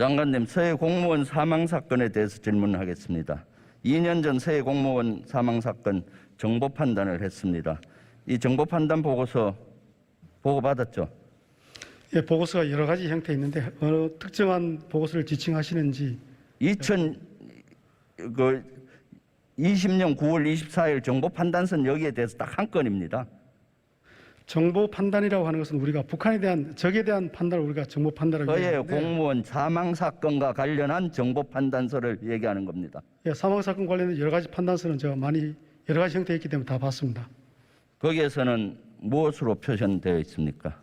장관님, 서해 공무원 사망 사건에 대해서 질문하겠습니다. 2년 전 서해 공무원 사망 사건 정보 판단을 했습니다. 이 정보 판단 보고서 보고받았죠? 예, 보고서가 여러 가지 형태 있는데 어느 특정한 보고서를 지칭하시는지. 2020년 9월 24일 정보 판단서는 여기에 대해서 딱 한 건입니다. 정보 판단이라고 하는 것은 우리가 북한에 대한 적에 대한 판단을 우리가 정보 판단이라고 서해 얘기하는데, 공무원 사망 사건과 관련한 정보 판단서를 얘기하는 겁니다. 예, 사망 사건 관련된 여러 가지 판단서는 제가 많이 여러 가지 형태가 있기 때문에 다 봤습니다. 거기에서는 무엇으로 표현되어 있습니까?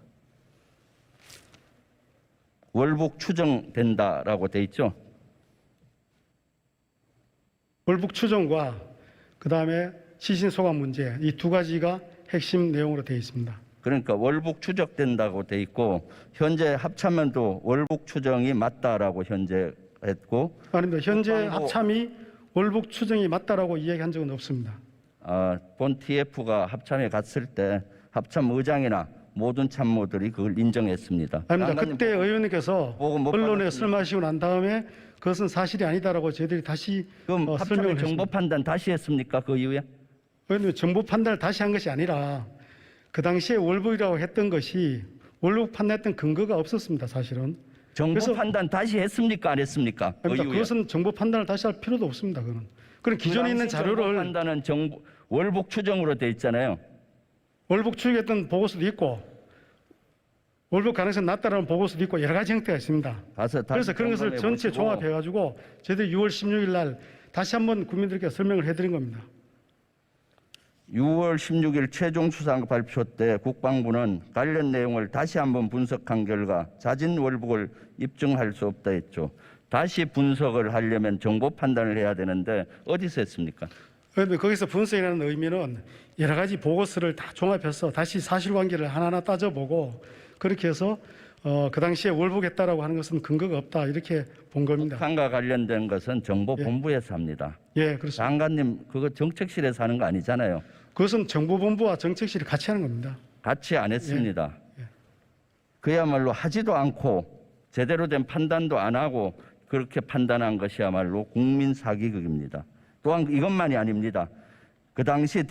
월북 추정된다라고 돼 있죠. 월북 추정과 그다음에 시신 소감 문제, 이 두 가지가 핵심 내용으로 되어 있습니다. 그러니까 월북 추정된다고 돼 있고 현재 합참면도 월북 추정이 맞다라고 현재 했고 아닙니다. 현재 국방부- 합참이 월북 추정이 맞다라고 이야기한 적은 없습니다. 본 TF가 합참에 갔을 때 합참 의장이나 모든 참모들이 그걸 인정했습니다. 아닙니다. 장관님, 그때 의원님께서 보고 못 언론에 받았습니까? 설마시고 난 다음에 그것은 사실이 아니다라고 저희들이 다시 그럼 설명을 합참의 정보 했습니다. 판단 다시 했습니까? 그 이후에? 의원님, 정보 판단을 다시 한 것이 아니라 그 당시에 월북이라고 했던 것이 월북 판단했던 근거가 없었습니다. 사실은. 정보 그래서- 판단 다시 했습니까? 안 했습니까? 그 아닙니다. 이후에? 그것은 정보 판단을 다시 할 필요도 없습니다. 그건. 그럼 기존에 있는 그 당시 정보 자료를 판단은 월북 추정으로 돼 있잖아요. 월북 추정했던 보고서도 있고 월북 가능성이 낮다라는 보고서도 있고 여러 가지 형태가 있습니다. 가서 다시 그래서 그런 것을 점검해 전체 보시고 종합해가지고 저희들이 6월 16일 날 다시 한번 국민들께 설명을 해드린 겁니다. 6월 16일 최종 수상 발표 때 국방부는 관련 내용을 다시 한번 분석한 결과 자진 월북을 입증할 수 없다 했죠. 다시 분석을 하려면 정보 판단을 해야 되는데 어디서 했습니까? 그런데 거기서 분석이라는 의미는 여러 가지 보고서를 다 종합해서 다시 사실관계를 하나하나 따져보고 그렇게 해서 그 당시에 월북했다라고 하는 것은 근거가 없다 이렇게 본 겁니다. 북한과 관련된 것은 정보본부에서 합니다. 예, 그렇습니다. 장관님 그거 정책실에서 하는 거 아니잖아요. 그것은 정보본부와 정책실이 같이 하는 겁니다. 같이 안 했습니다. 예. 그야말로 하지도 않고 제대로 된 판단도 안 하고 그렇게 판단한 것이야말로 국민 사기극입니다. 또한 이것만이 아닙니다. 그 당시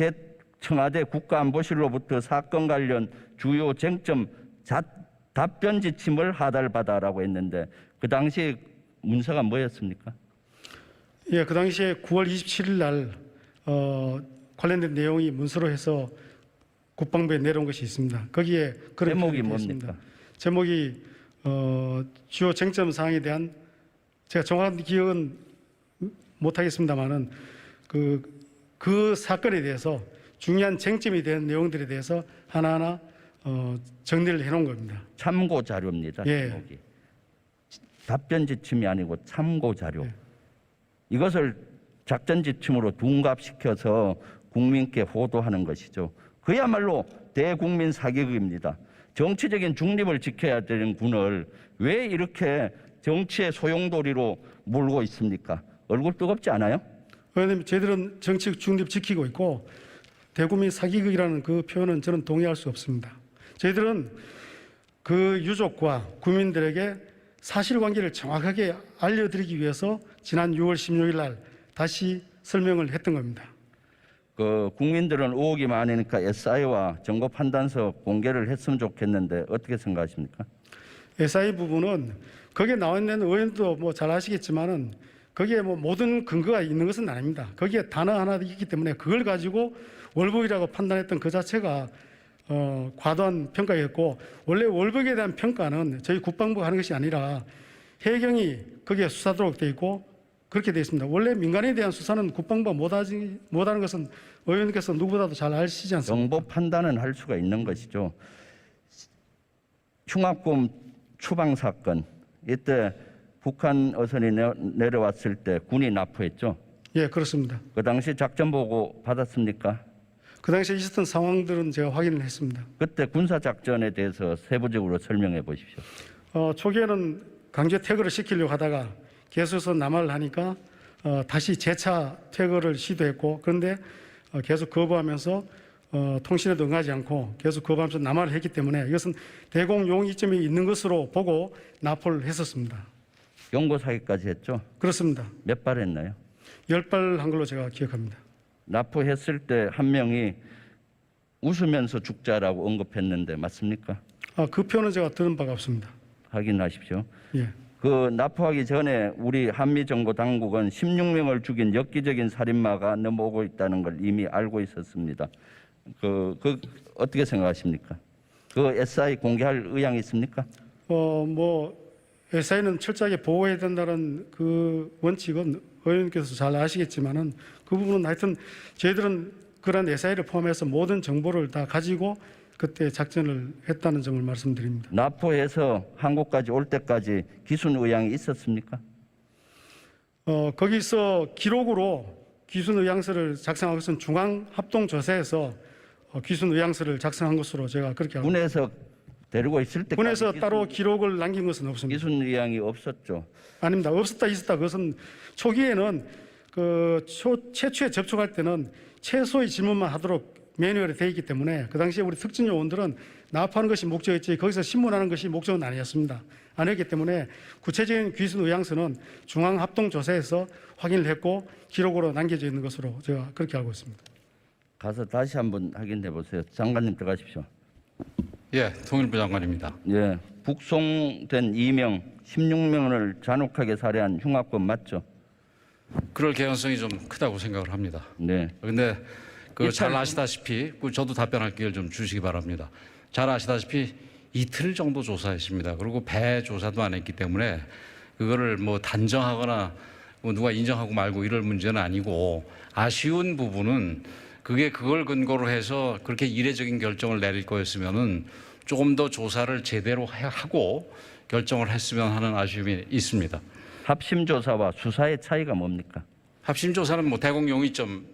청와대 국가안보실로부터 사건 관련 주요 쟁점 답변 지침을 하달받아라고 했는데 그 당시 문서가 뭐였습니까? 예, 그 당시에 9월 27일 날 관련된 내용이 문서로 해서 국방부에 내려온 것이 있습니다. 거기에 그런 제목이 표현이 되어 있습니다. 뭡니까? 제목이 주요 쟁점 사항에 대한 제가 정확한 기억은 못하겠습니다만은 그 사건에 대해서 중요한 쟁점이 된 내용들에 대해서 하나하나 정리를 해놓은 겁니다. 참고 자료입니다. 예. 제목이. 답변 지침이 아니고 참고 자료. 예. 이것을 작전 지침으로 둔갑시켜서 국민께 호도하는 것이죠. 그야말로 대국민 사기극입니다. 정치적인 중립을 지켜야 되는 군을 왜 이렇게 정치의 소용돌이로 몰고 있습니까? 얼굴 뜨겁지 않아요? 왜냐하면 저희들은 정치 중립 지키고 있고 대국민 사기극이라는 그 표현은 저는 동의할 수 없습니다. 저희들은 그 유족과 국민들에게 사실관계를 정확하게 알려드리기 위해서 지난 6월 16일 날 다시 설명을 했던 겁니다. 국민들은 의혹이 많으니까 SI와 정보 판단서 공개를 했으면 좋겠는데 어떻게 생각하십니까? SI 부분은 거기에 나와 있는 의원도 뭐 잘 아시겠지만은 거기에 뭐 모든 근거가 있는 것은 아닙니다. 거기에 단어 하나 있기 때문에 그걸 가지고 월북이라고 판단했던 그 자체가 과도한 평가였고 원래 월북에 대한 평가는 저희 국방부가 하는 것이 아니라 해경이 거기에 수사도록 돼 있고 그렇게 되어 있습니다. 원래 민간에 대한 수사는 국방부가 못하는 것은 의원님께서 누구보다도 잘 아시지 않습니까? 정보 판단은 할 수가 있는 것이죠. 흉악범 추방 사건 이때 북한 어선이 내려왔을 때 군이 납포했죠. 예, 그렇습니다. 그 당시 작전 보고 받았습니까? 그 당시에 있었던 상황들은 제가 확인을 했습니다. 그때 군사 작전에 대해서 세부적으로 설명해 보십시오. 초기에는 강제 퇴거를 시키려고 하다가 계속해서 남하를 하니까 다시 재차 퇴거를 시도했고 그런데 계속 거부하면서 통신에도 응하지 않고 계속 거부하면서 남하를 했기 때문에 이것은 대공 용의점이 있는 것으로 보고 납포를 했었습니다. 경고 사기까지 했죠. 그렇습니다. 몇 발 했나요? 10발 한 걸로 제가 기억합니다. 납포했을 때 한 명이 웃으면서 죽자라고 언급했는데 맞습니까? 그 표는 제가 들은 바가 없습니다. 확인하십시오. 예. 그 납포하기 전에 우리 한미정보 당국은 16명을 죽인 엽기적인 살인마가 넘어오고 있다는 걸 이미 알고 있었습니다. 그 어떻게 생각하십니까? 그 SI 공개할 의향이 있습니까? SI는 철저하게 보호해야 된다는 그 원칙은 의원님께서 잘 아시겠지만은 그 부분은 하여튼 저희들은 그런 SI를 포함해서 모든 정보를 다 가지고 그때 작전을 했다는 점을 말씀드립니다. 납포해서 한국까지 올 때까지 기순 의향이 있었습니까? 거기서 기록으로 귀순 의향서를 작성한 것은 중앙합동조사에서 귀순 의향서를 작성한 것으로 제가 그렇게 알고 있습니다. 군에서 데리고 있을 때까지 군에서 따로 기록을 남긴 것은 없습니다. 기순 의향이 없었죠. 아닙니다. 없었다 있었다 그것은 초기에는 최초에 접촉할 때는 최소의 질문만 하도록 매뉴얼에 되어 있기 때문에 그 당시에 우리 특전 요원들은 납포하는 것이 목적이었지 거기서 신문하는 것이 목적은 아니었습니다. 아니었기 때문에 구체적인 귀순 의향서는 중앙합동조사에서 확인을 했고 기록으로 남겨져 있는 것으로 제가 그렇게 알고 있습니다. 가서 다시 한번 확인해 보세요. 장관님 들어가십시오. 예, 통일부 장관입니다. 예, 북송된 2명, 16명을 잔혹하게 살해한 흉악범 맞죠? 그럴 개연성이 좀 크다고 생각을 합니다. 네. 그런데 잘 아시다시피 저도 답변할 기회를 좀 주시기 바랍니다. 잘 아시다시피 이틀 정도 조사했습니다. 그리고 배 조사도 안 했기 때문에 그거를 뭐 단정하거나 뭐 누가 인정하고 말고 이럴 문제는 아니고 아쉬운 부분은 그걸 근거로 해서 그렇게 이례적인 결정을 내릴 거였으면은 조금 더 조사를 제대로 하고 결정을 했으면 하는 아쉬움이 있습니다. 합심 조사와 수사의 차이가 뭡니까? 합심 조사는 뭐 대공 용의점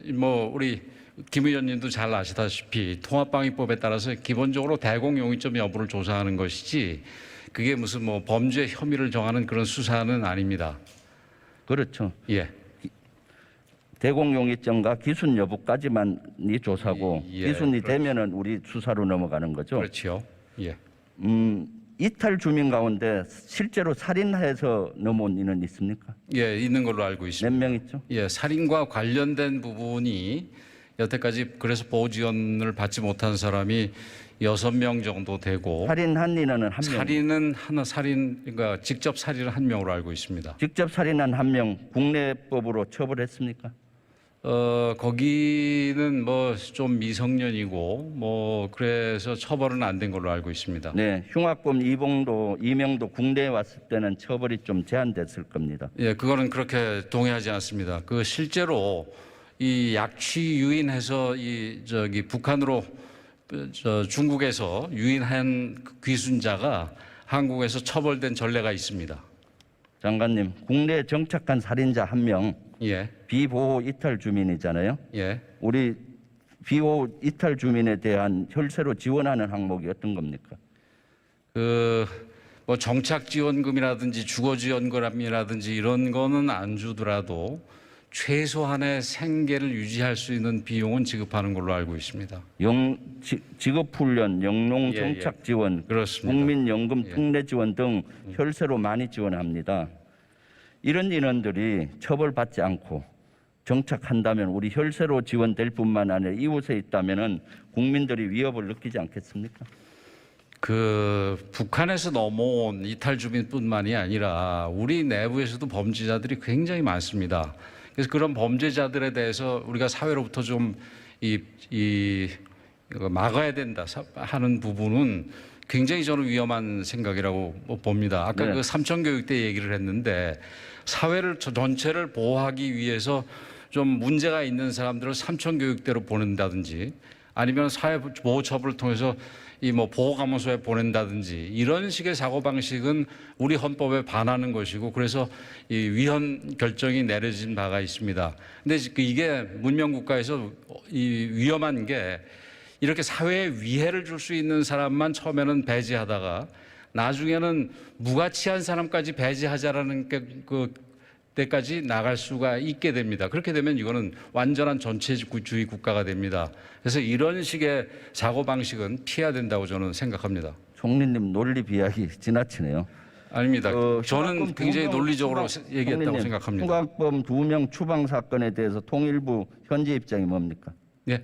우리 김 의원님도 잘 아시다시피 통합방위법에 따라서 기본적으로 대공 용의점 여부를 조사하는 것이지 그게 무슨 뭐 범죄 혐의를 정하는 그런 수사는 아닙니다. 그렇죠. 예. 대공용의점과 기순 여부까지만이 조사고 예, 기순이 그렇죠. 되면은 우리 수사로 넘어가는 거죠. 그렇죠. 예. 이탈 주민 가운데 실제로 살인해서 넘어온 이는 있습니까? 예, 있는 걸로 알고 있습니다. 몇 명 있죠? 예, 살인과 관련된 부분이 여태까지 그래서 보호 지원을 받지 못한 사람이 6명 정도 되고 살인한 이는 한 명. 그러니까 직접 살인을 한 명으로 알고 있습니다. 직접 살인한 한 명 국내법으로 처벌했습니까? 거기는 뭐 좀 미성년이고 그래서 처벌은 안 된 걸로 알고 있습니다. 네, 흉악범 이명도 국내에 왔을 때는 처벌이 좀 제한됐을 겁니다. 예, 그거는 그렇게 동의하지 않습니다. 실제로 이 약취 유인해서 북한으로 중국에서 유인한 귀순자가 한국에서 처벌된 전례가 있습니다. 장관님, 국내에 정착한 살인자 한 명, 예, 비보호 이탈 주민이잖아요. 예. 우리 비보호 이탈 주민에 대한 혈세로 지원하는 항목이 어떤 겁니까? 정착 지원금이라든지 주거 지원금이라든지 이런 거는 안 주더라도 최소한의 생계를 유지할 수 있는 비용은 지급하는 걸로 알고 있습니다. 직업훈련, 영농 예, 정착 지원, 그렇습니다. 국민연금 예. 특례 지원 등 혈세로 많이 지원합니다. 이런 인원들이 처벌받지 않고 정착한다면 우리 혈세로 지원될 뿐만 아니라 이웃에 있다면은 국민들이 위협을 느끼지 않겠습니까? 북한에서 넘어온 이탈 주민뿐만이 아니라 우리 내부에서도 범죄자들이 굉장히 많습니다. 그래서 그런 범죄자들에 대해서 우리가 사회로부터 좀 막아야 된다 하는 부분은 굉장히 저는 위험한 생각이라고 봅니다. 아까 네. 삼청교육 때 얘기를 했는데 사회를 전체를 보호하기 위해서 좀 문제가 있는 사람들을 삼청교육대로 보낸다든지 아니면 사회보호처벌을 통해서 보호감호소에 보낸다든지 이런 식의 사고방식은 우리 헌법에 반하는 것이고 그래서 이 위헌 결정이 내려진 바가 있습니다. 근데 이게 문명국가에서 위험한 게 이렇게 사회에 위해를 줄 수 있는 사람만 처음에는 배제하다가 나중에는 무가치한 사람까지 배제하자라는 때까지 나갈 수가 있게 됩니다. 그렇게 되면 이거는 완전한 전체주의 국가가 됩니다. 그래서 이런 식의 사고방식은 피해야 된다고 저는 생각합니다. 총리님 논리 비약이 지나치네요. 아닙니다. 저는 흉악범 굉장히 2명 논리적으로 얘기했다고 총리님, 생각합니다. 흉악범 2명 추방 사건에 대해서 통일부 현재 입장이 뭡니까? 예.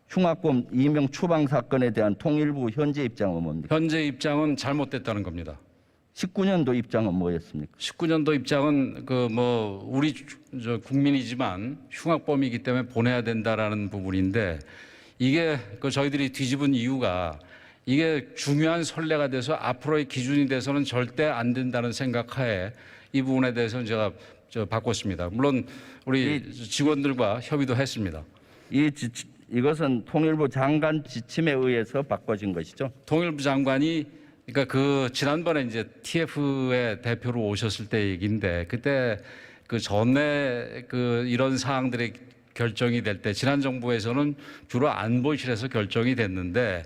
흉악범 2명 추방 사건에 대한 통일부 현재 입장은 뭡니까? 현재 입장은 잘못됐다는 겁니다. 19년도 입장은 뭐였습니까? 19년도 입장은 그 뭐 우리 국민이지만 흉악범이기 때문에 보내야 된다라는 부분인데 이게 그 저희들이 뒤집은 이유가 이게 중요한 선례가 돼서 앞으로의 기준이 돼서는 절대 안 된다는 생각하에 이 부분에 대해서는 제가 바꿨습니다. 물론 우리 직원들과 협의도 했습니다. 이것은 통일부 장관 지침에 의해서 바꿔진 것이죠. 통일부 장관이 그러니까 그 지난번에 이제 TF의 대표로 오셨을 때 얘기인데 그때 그 전에 그 이런 사항들이 결정이 될 때 지난 정부에서는 주로 안보실에서 결정이 됐는데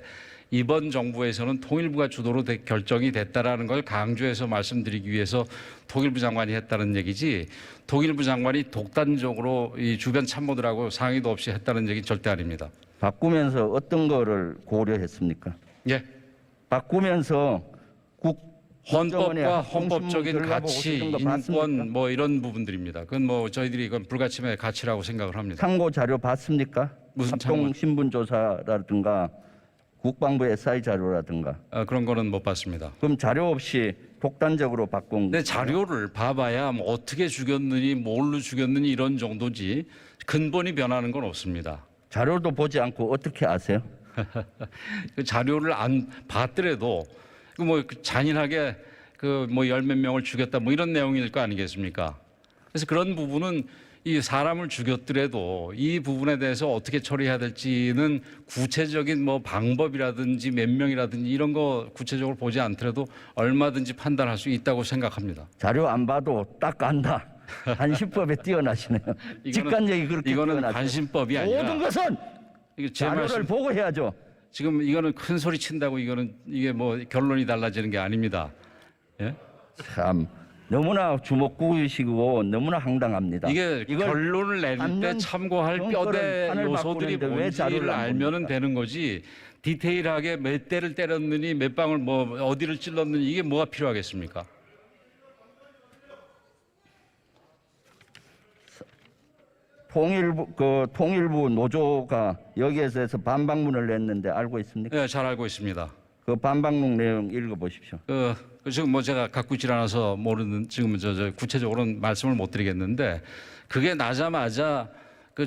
이번 정부에서는 통일부가 주도로 결정이 됐다라는 걸 강조해서 말씀드리기 위해서 통일부 장관이 했다는 얘기지 통일부 장관이 독단적으로 이 주변 참모들하고 상의도 없이 했다는 얘기 절대 아닙니다. 바꾸면서 어떤 거를 고려했습니까? 예. 바꾸면서 헌법과 헌법적인 들어가보고 가치, 싶은 거 봤습니까? 인권 뭐 이런 부분들입니다. 그건 뭐 저희들이 이건 불가침의 가치라고 생각을 합니다. 참고 자료 봤습니까? 무슨 합동 신분 조사라든가 국방부 SI 자료라든가 그런 거는 못 봤습니다. 그럼 자료 없이 독단적으로 바꾼 근데 자료를 봐봐야 뭐 어떻게 죽였느니 뭘로 죽였느니 이런 정도지 근본이 변하는 건 없습니다. 자료도 보지 않고 어떻게 아세요? 그 자료를 안 봤더라도 그 뭐 잔인하게 그 뭐 열 몇 명을 죽였다 뭐 이런 내용일 거 아니겠습니까? 그래서 그런 부분은 이 사람을 죽였더라도 이 부분에 대해서 어떻게 처리해야 될지는 구체적인 뭐 방법이라든지 몇 명이라든지 이런 거 구체적으로 보지 않더라도 얼마든지 판단할 수 있다고 생각합니다. 자료 안 봐도 딱 안다. 간신법에 뛰어나시네요. 직관력이 그렇게 이거는 뛰어나죠. 간신법이 아니라 모든 것은 이게 제 자료를 말씀 보고 해야죠. 지금 이거는 큰 소리 친다고 이게 뭐 결론이 달라지는 게 아닙니다. 예? 참 너무나 주먹구이시고 너무나 황당합니다. 이게 이걸 결론을 내릴 때 3년 참고할 정권을 뼈대 판을 요소들이 바꾸는데 왜 뭔지를 자료를 안 알면은 봅니까? 되는 거지. 디테일하게 몇 대를 때렸느니 몇 방울 뭐 어디를 찔렀느니 이게 뭐가 필요하겠습니까? 통일부 노조가 여기에서 해서 반박문을 냈는데 알고 있습니까? 예, 잘 알고 있습니다. 그 반박문 내용 읽어보십시오. 지금 뭐 제가 갖고 있질 않아서 모르는 지금 저 구체적으로는 말씀을 못 드리겠는데 그게 나자마자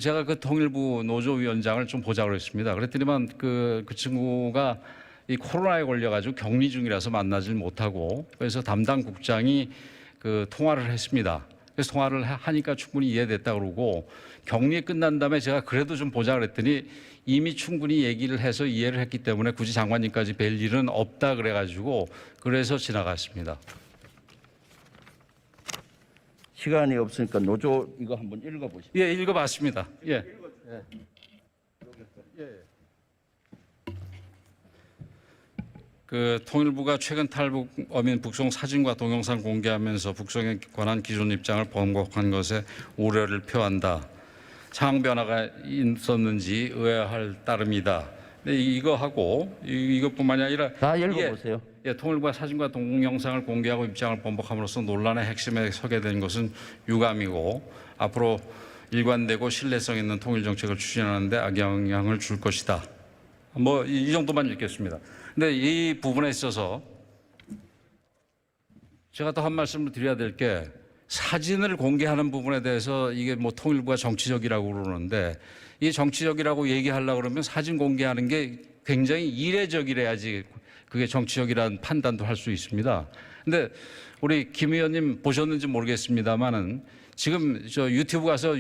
제가 그 통일부 노조위원장을 좀 보자고 했습니다. 그랬더니만 그 친구가 이 코로나에 걸려가지고 격리 중이라서 만나질 못하고 그래서 담당 국장이 그 통화를 했습니다. 그래서 통화를 하니까 충분히 이해됐다 그러고 격리 끝난 다음에 제가 그래도 좀 보자 그랬더니 이미 충분히 얘기를 해서 이해를 했기 때문에 굳이 장관님까지 뵐 일은 없다 그래가지고 그래서 지나갔습니다. 시간이 없으니까 노조 이거 한번 읽어보십시오. 예, 읽어봤습니다. 예. 그 통일부가 최근 탈북 어민 북송 사진과 동영상 공개하면서 북송에 관한 기존 입장을 번복한 것에 우려를 표한다. 상황 변화가 있었는지 의아할 따름이다. 근데 이거하고 이것뿐만이 아니라 다 읽어보세요. 예, 통일부가 사진과 동영상을 공개하고 입장을 번복함으로써 논란의 핵심에 서게 된 것은 유감이고 앞으로 일관되고 신뢰성 있는 통일 정책을 추진하는 데 악영향을 줄 것이다. 뭐 이 정도만 읽겠습니다. 근데 이 부분에 있어서 제가 또 한 말씀을 드려야 될 게 사진을 공개하는 부분에 대해서 이게 뭐 통일부가 정치적이라고 그러는데 이 정치적이라고 얘기하려고 그러면 사진 공개하는 게 굉장히 이례적이래야지 그게 정치적이라는 판단도 할 수 있습니다. 근데 우리 김 의원님 보셨는지 모르겠습니다만은 지금 저 유튜브 가서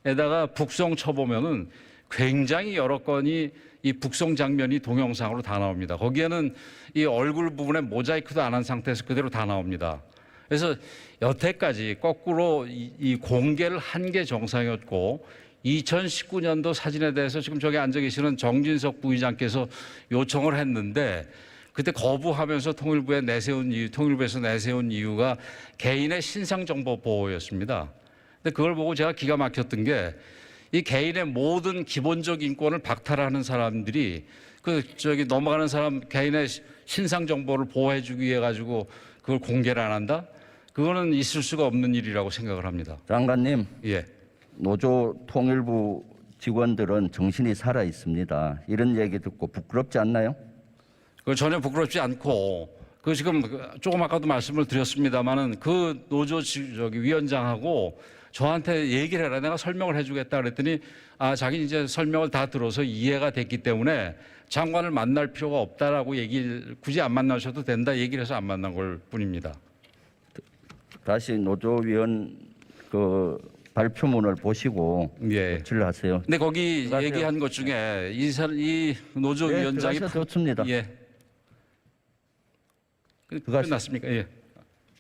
유니TV에다가 북송 쳐보면은 굉장히 여러 건이 이 북송 장면이 동영상으로 다 나옵니다. 거기에는 이 얼굴 부분에 모자이크도 안 한 상태에서 그대로 다 나옵니다. 그래서 여태까지 거꾸로 이 공개를 한 게 정상이었고 2019년도 사진에 대해서 지금 저기 앉아 계시는 정진석 부의장께서 요청을 했는데 그때 거부하면서 통일부에서 내세운 이유가 개인의 신상 정보 보호였습니다. 근데 그걸 보고 제가 기가 막혔던 게 이 개인의 모든 기본적 인권을 박탈하는 사람들이 넘어가는 사람 개인의 신상 정보를 보호해주기 위해 가지고 그걸 공개를 안 한다? 그거는 있을 수가 없는 일이라고 생각을 합니다. 장관님, 예. 노조 통일부 직원들은 정신이 살아 있습니다. 이런 얘기 듣고 부끄럽지 않나요? 그 전혀 부끄럽지 않고 그 지금 조금 아까도 말씀을 드렸습니다마는 그 노조 위원장하고 저한테 얘기를 해라, 내가 설명을 해주겠다 그랬더니 자기 이제 설명을 다 들어서 이해가 됐기 때문에 장관을 만날 필요가 없다라고 얘기를 굳이 안 만나셔도 된다 얘기를 해서 안 만난 걸 뿐입니다. 다시 노조위원 그 발표문을 보시고 예. 질의하세요. 근데 거기 들어가세요. 얘기한 것 중에 이 노조 예, 위원장이 들어가셔도 좋습니다. 예. 들어가세요. 끝났습니까? 예.